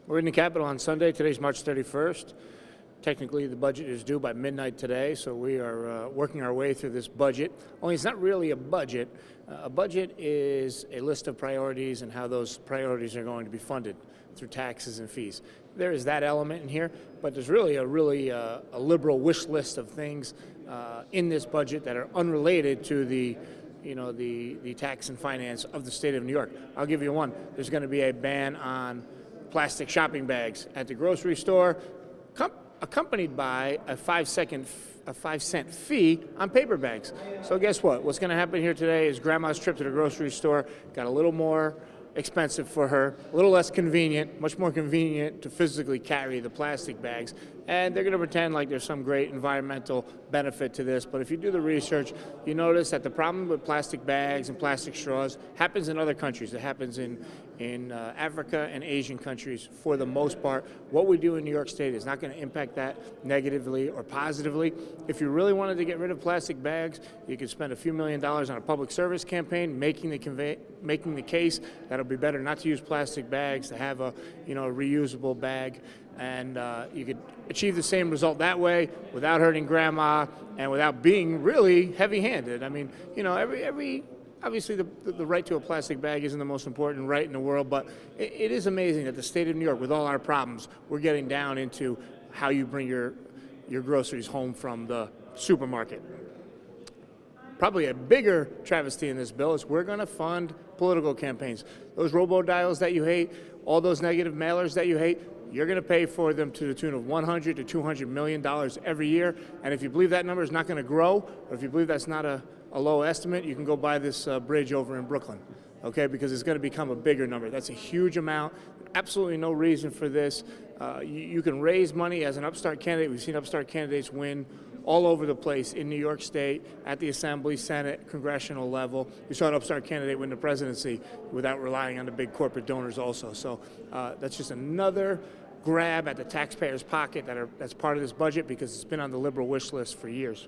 We're in the Capitol on Sunday. Today's March 31st. Technically, the budget is due by midnight today, so we are working our way through this budget. Only it's not really a budget. A budget is a list of priorities and how those priorities are going to be funded through taxes and fees. There is that element in here, but there's really a liberal wish list of things in this budget that are unrelated to the tax and finance of the state of New York. I'll give you one. There's going to be a ban on plastic shopping bags at the grocery store, accompanied by a 5-cent fee on paper bags. So guess what? What's going to happen here today is grandma's trip to the grocery store got a little more expensive for her, a little less convenient, much more convenient to physically carry the plastic bags. And they're going to pretend like there's some great environmental benefit to this. But if you do the research, you notice that the problem with plastic bags and plastic straws happens in other countries. It happens in Africa and Asian countries for the most part. What we do in New York State is not going to impact that negatively or positively. If you really wanted to get rid of plastic bags, you could spend a few $1 million on a public service campaign making the case that it'll be better not to use plastic bags, to have a reusable bag. And you could achieve the same result that way without hurting grandma and without being really heavy-handed. I mean, obviously the right to a plastic bag isn't the most important right in the world, but it is amazing that the state of New York, with all our problems, we're getting down into how you bring your groceries home from the supermarket. Probably a bigger travesty in this bill is we're going to fund political campaigns. Those robo-dials that you hate, all those negative mailers that you hate, you're going to pay for them to the tune of $100 to $200 million every year. And if you believe that number is not going to grow, or if you believe that's not a low estimate, you can go buy this bridge over in Brooklyn, okay? Because it's going to become a bigger number. That's a huge amount. Absolutely no reason for this. You can raise money as an upstart candidate. We've seen upstart candidates win all over the place in New York State, at the Assembly, Senate, congressional level. We saw an upstart candidate win the presidency without relying on the big corporate donors also. So that's just another grab at the taxpayers' pocket that's part of this budget because it's been on the liberal wish list for years.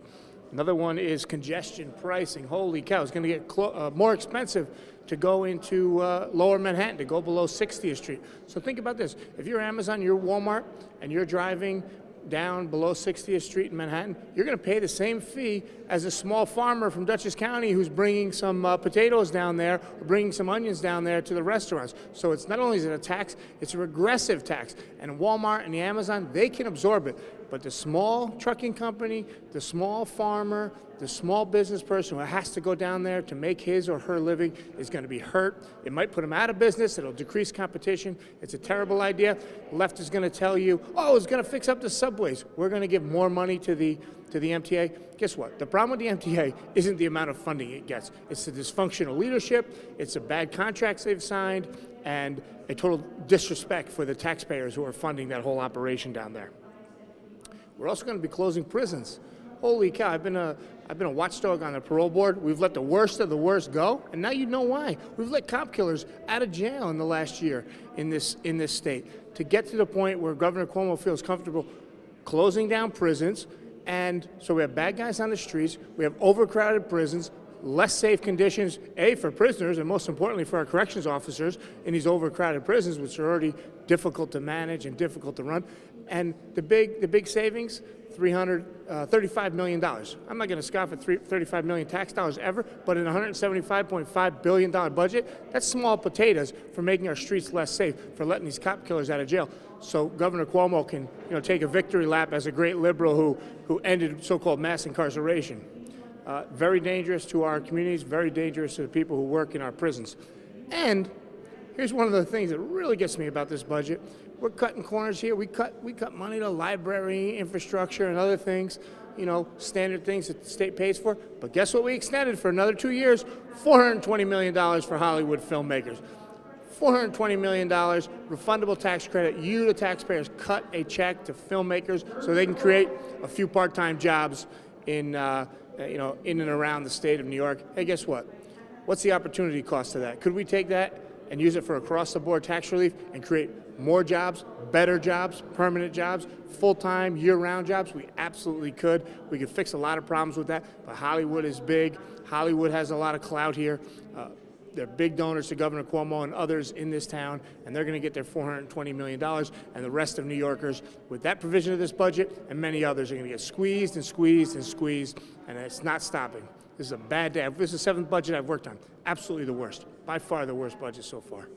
Another one is congestion pricing. Holy cow, it's going to get more expensive to go into lower Manhattan, to go below 60th Street. So think about this. If you're Amazon, you're Walmart, and you're driving down below 60th Street in Manhattan, you're going to pay the same fee as a small farmer from Dutchess County who's bringing some potatoes down there or bringing some onions down there to the restaurants. So it's not only is it a tax, it's a regressive tax. And Walmart and the Amazon, they can absorb it. But the small trucking company, the small farmer, the small business person who has to go down there to make his or her living is going to be hurt. It might put them out of business. It'll decrease competition. It's a terrible idea. The left is going to tell you, oh, it's going to fix up the subways. We're going to give more money to the MTA. Guess what? The problem with the MTA isn't the amount of funding it gets. It's the dysfunctional leadership. It's the bad contracts they've signed and a total disrespect for the taxpayers who are funding that whole operation down there. We're also going to be closing prisons. Holy cow, I've been a watchdog on the parole board. We've let the worst of the worst go, and now you know why. We've let cop killers out of jail in the last year in this state to get to the point where Governor Cuomo feels comfortable closing down prisons. And so we have bad guys on the streets, we have overcrowded prisons, less safe conditions, for prisoners, and most importantly for our corrections officers in these overcrowded prisons, which are already difficult to manage and difficult to run. And the big savings, $35 million. I'm not going to scoff at $35 million tax dollars ever, but in a $175.5 billion budget, that's small potatoes for making our streets less safe, for letting these cop killers out of jail. So Governor Cuomo can take a victory lap as a great liberal who ended so-called mass incarceration. Very dangerous to our communities, very dangerous to the people who work in our prisons. And here's one of the things that really gets me about this budget. We're cutting corners here. We cut money to library, infrastructure, and other things, standard things that the state pays for. But guess what we extended for another 2 years? $420 million for Hollywood filmmakers. $420 million, refundable tax credit. You, the taxpayers, cut a check to filmmakers so they can create a few part-time jobs in and around the state of New York. Hey, guess what? What's the opportunity cost of that? Could we take that and use it for across-the-board tax relief and create more jobs, better jobs, permanent jobs, full-time, year-round jobs? We absolutely could. We could fix a lot of problems with that, but Hollywood is big. Hollywood has a lot of clout here. They're big donors to Governor Cuomo and others in this town, and they're going to get their $420 million, and the rest of New Yorkers, with that provision of this budget, and many others, are going to get squeezed and squeezed and squeezed, and it's not stopping. This is a bad day. This is the 7th budget I've worked on. Absolutely the worst. By far the worst budget so far.